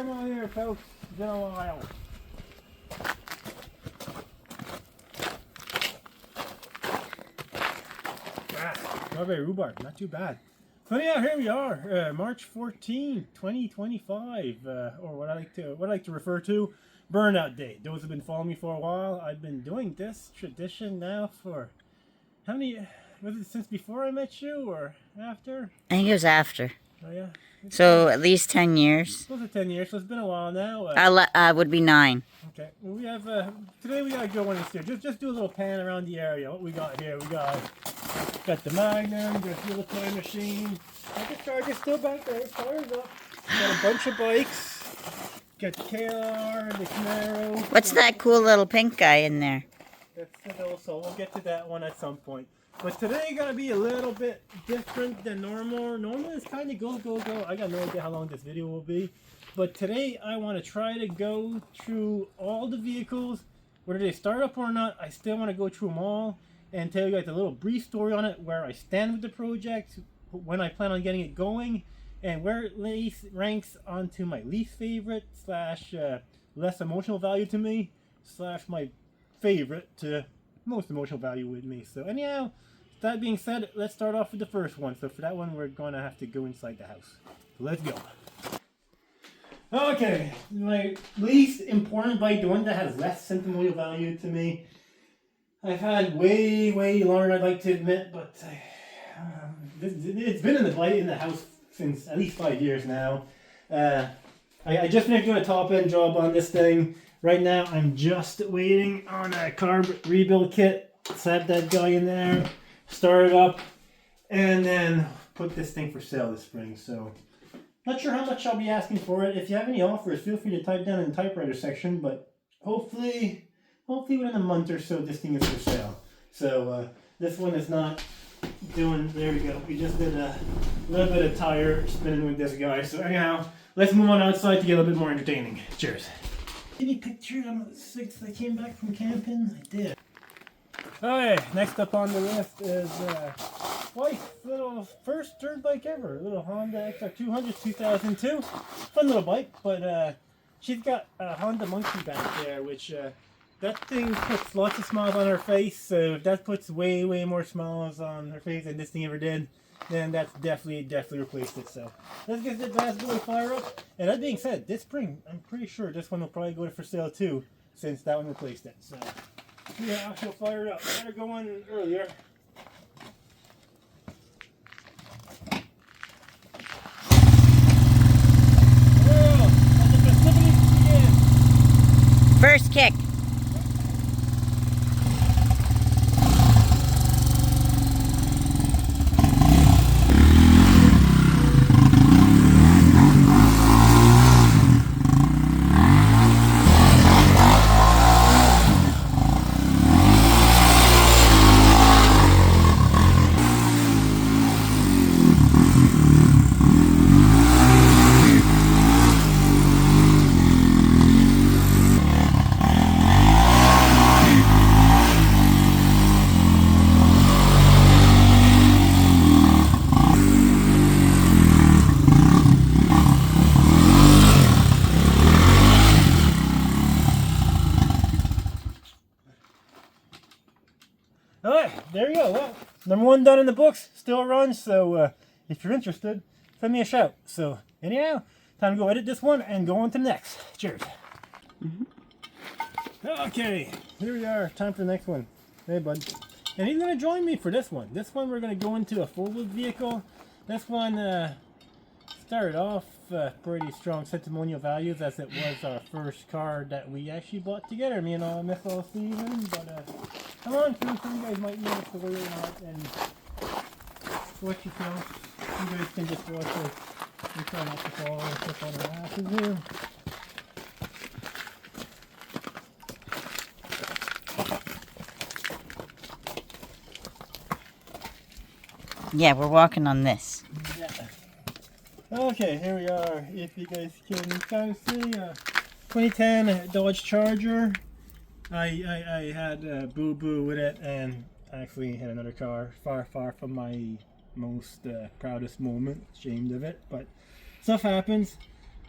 come on here, folks. It's been a while. Strawberry rhubarb, not too bad. So yeah, here we are, March 14, 2025, or what I like to refer to, Burnout Day. Those who've been following me for a while, I've been doing this tradition now for how many? Was it since before I met you or after? I think it was after. Oh yeah. So at least 10 years. Close to 10 years, so it's been a while now. Would be 9. Okay, well, we have today we gotta go in this here. Just do a little pan around the area. What we got here? We got the Magnum, got the little toy machine. Got the Charger still back there. It fires up. Got a bunch of bikes. Got the KR, the Camaro. What's that cool little pink guy in there? That's it also. We'll get to that one at some point. But today gonna be a little bit different than normal. Normal is kind of go. I got no idea how long this video will be. But today I want to try to go through all the vehicles, whether they start up or not. I still want to go through them all and tell you guys a little brief story on it, where I stand with the project, when I plan on getting it going, and where it ranks onto my least favorite / less emotional value to me / my favorite to most emotional value with me. So anyhow, that being said, let's start off with the first one. So for that one, we're going to have to go inside the house. So let's go. Okay, my least important bike, the one that has less sentimental value to me. I've had way longer than I'd like to admit, but it's been in the house since at least 5 years now. I just finished doing a top-end job on this thing. Right now, I'm just waiting on a carb rebuild kit. Slap that guy in there, start it up, and then put this thing for sale this spring. So, not sure how much I'll be asking for it. If you have any offers, feel free to type down in the typewriter section. But hopefully within a month or so, this thing is for sale. So this one is not doing. There we go. We just did a little bit of tire spinning with this guy. So anyhow, let's move on outside to get a little bit more entertaining. Cheers. Any pictures on the 6th I came back from camping? I did. Okay, next up on the list is wife's little first dirt bike ever. A little Honda XR200 2002. Fun little bike, but she's got a Honda Monkey back there, which that thing puts lots of smiles on her face. So if that puts way more smiles on her face than this thing ever did, then that's definitely replaced it. So let's get the bad boy fire up. And that being said, this spring, I'm pretty sure this one will probably go for sale too, since that one replaced it. So yeah, I'll fire it up. I better go on earlier. Well, let the festivities begin. First kick. Alright, there you go. Well, number 1 done in the books, still runs, so if you're interested, send me a shout. So anyhow, time to go edit this one and go on to the next. Cheers. Okay, here we are. Time for the next one. Hey, bud. And he's going to join me for this one. This one we're going to go into a four-wheel vehicle. This one started off pretty strong sentimental values, as it was our first car that we actually bought together, me and Miss All Steven. But come on, some of you guys might know the story or not, and watch yourself. You guys can just watch it. We try not to fall and step on our asses here. Yeah, we're walking on this. Yeah. Okay, here we are. If you guys can kind of see, 2010 Dodge Charger. I had Boo Boo with it, and I actually had another car far from my most proudest moment. Ashamed of it, but stuff happens.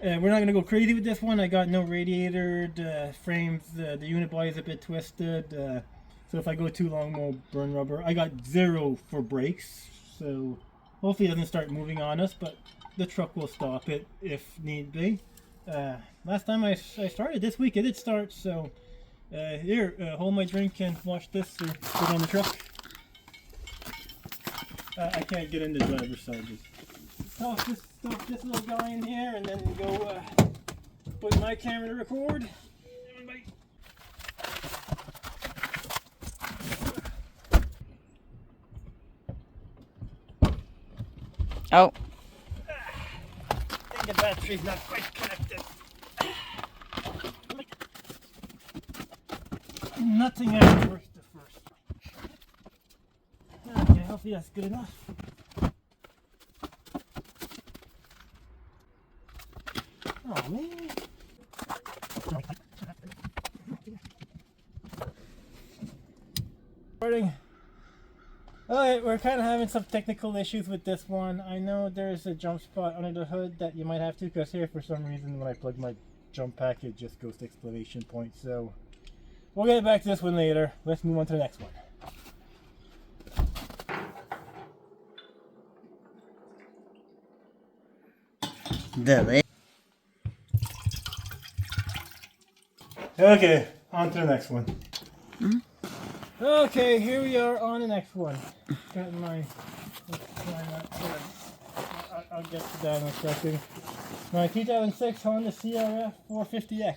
We're not going to go crazy with this one. I got no radiator frames. The unit body is a bit twisted. So if I go too long, we'll burn rubber. I got 0 for brakes. So hopefully it doesn't start moving on us, but the truck will stop it if need be. Last time I started this week, it did start. So here, hold my drink and watch this or put on the truck. I can't get in the driver's side. Stuff this little guy in here and then go put my camera to record. Oh. I think the battery's not quite connected. Nothing ever works the first time. Okay, hopefully that's good enough. Oh man. Alright, we're kind of having some technical issues with this one. I know there's a jump spot under the hood that you might have to, because here for some reason when I plug my jump pack it just goes to exclamation point. So we'll get back to this one later. Let's move on to the next one. Okay, on to the next one. Mm-hmm. Okay, here we are on the next one. Got my. I'll get to that in a second. My 2006 Honda CRF 450X.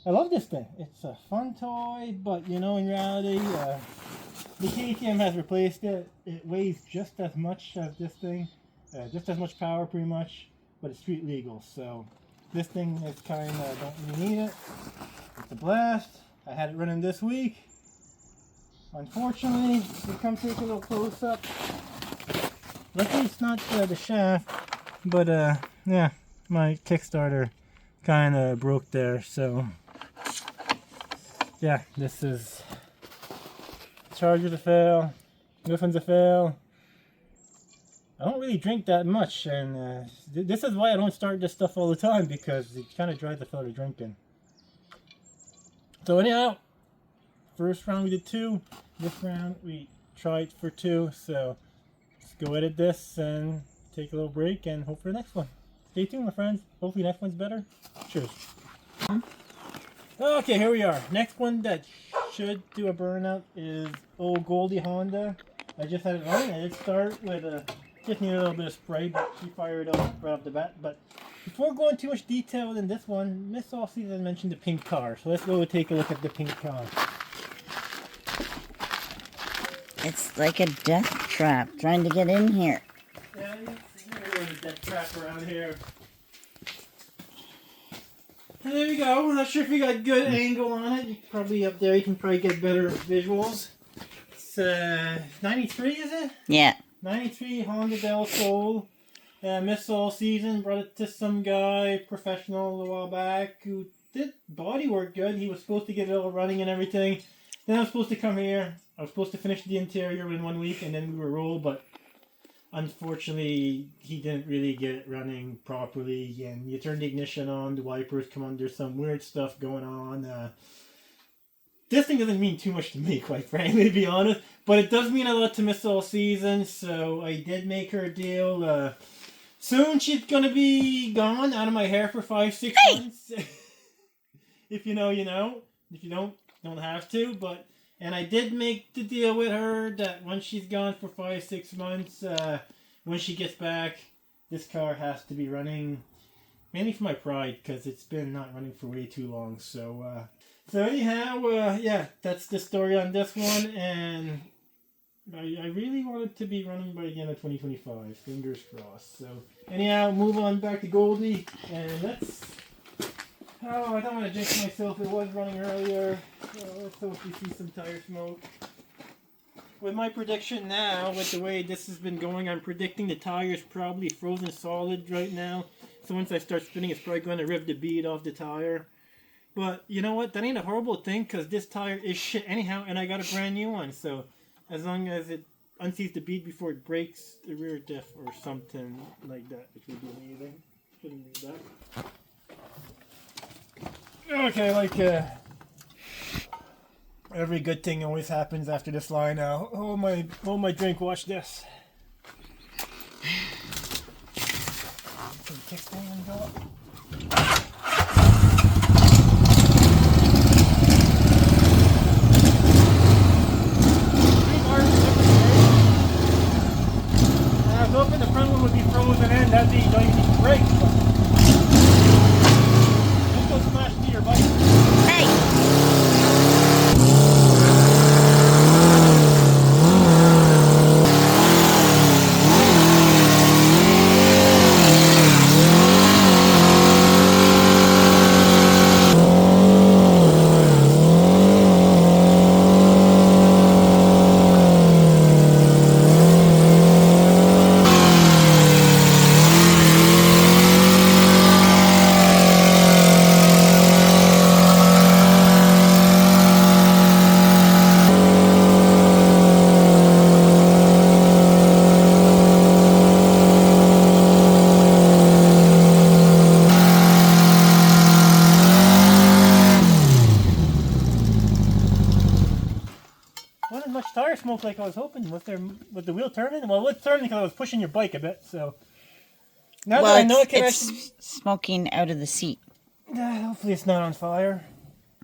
I love this thing. It's a fun toy, but you know, in reality, the KTM has replaced it. It weighs just as much as this thing, just as much power pretty much, but it's street legal. So this thing is kind of, don't really need it. It's a blast. I had it running this week. Unfortunately, we come take a little close up. Luckily it's not the shaft, but yeah, my Kickstarter kind of broke there, so yeah, this is charger's a fail, this one's a fail. I don't really drink that much, and this is why I don't start this stuff all the time, because it kind of drives the fella drinking. So anyhow, first round we did 2. This round we tried for 2. So let's go edit this and take a little break and hope for the next one. Stay tuned, my friends. Hopefully the next one's better. Cheers. Okay, here we are. Next one that should do a burnout is old Goldie Honda. I just had it running. I did start with just need a little bit of spray, but she fired up right off the bat. But before going too much detail in this one, Miss All-Season mentioned the pink car. So let's go take a look at the pink car. It's like a death trap trying to get in here. Yeah, there's a death trap around here. And there we go. I'm not sure if you got good angle on it. You probably up there, you can probably get better visuals. It's 93, is it? Yeah. 93 Honda Del Sol. Miss All-Season brought it to some guy, professional, a while back, who did body work good. He was supposed to get it all running and everything. Then I was supposed to come here. I was supposed to finish the interior in 1 week, and then we were roll, but unfortunately, he didn't really get it running properly, and you turn the ignition on, the wipers come on, there's some weird stuff going on. This thing doesn't mean too much to me, quite frankly, to be honest, but it does mean a lot to Miss All-Season, so I did make her a deal. Soon she's gonna be gone out of my hair for 5-6 months. If you know, you know. If you don't have to, but... And I did make the deal with her that once she's gone for 5-6 months, when she gets back, this car has to be running, mainly for my pride, because it's been not running for way too long. So anyhow, yeah, that's the story on this one, and I really want it to be running by the end of 2025. Fingers crossed. So anyhow, move on back to Goldie, and let's... Oh, I don't want to jinx myself. It was running earlier. So let's hope we see some tire smoke. With my prediction now, with the way this has been going, I'm predicting the tire's probably frozen solid right now. So once I start spinning, it's probably going to rip the bead off the tire. But you know what? That ain't a horrible thing, because this tire is shit anyhow, and I got a brand new one. So as long as it unseats the bead before it breaks the rear diff or something like that, which would be amazing. Shouldn't need that. Okay, like every good thing always happens after this line now. Oh my drink, watch this. Some kickstand and go up. I was hoping the front one would be frozen in, that'd be don't even need to brake. Don't go smash into your bike. Hey! Wasn't much tire smoke like I was hoping. Was the wheel turning? Well, it was turning because I was pushing your bike a bit. So now that I know it can it's actually, smoking out of the seat. hopefully it's not on fire.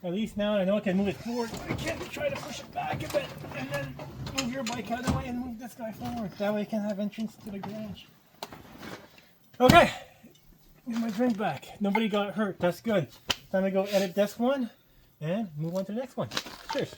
At least now I know I can move it forward. I can try to push it back a bit and then move your bike out of the way and move this guy forward. That way I can have entrance to the garage. Okay, get my drink back. Nobody got hurt. That's good. Time to go edit this one and move on to the next one. Cheers.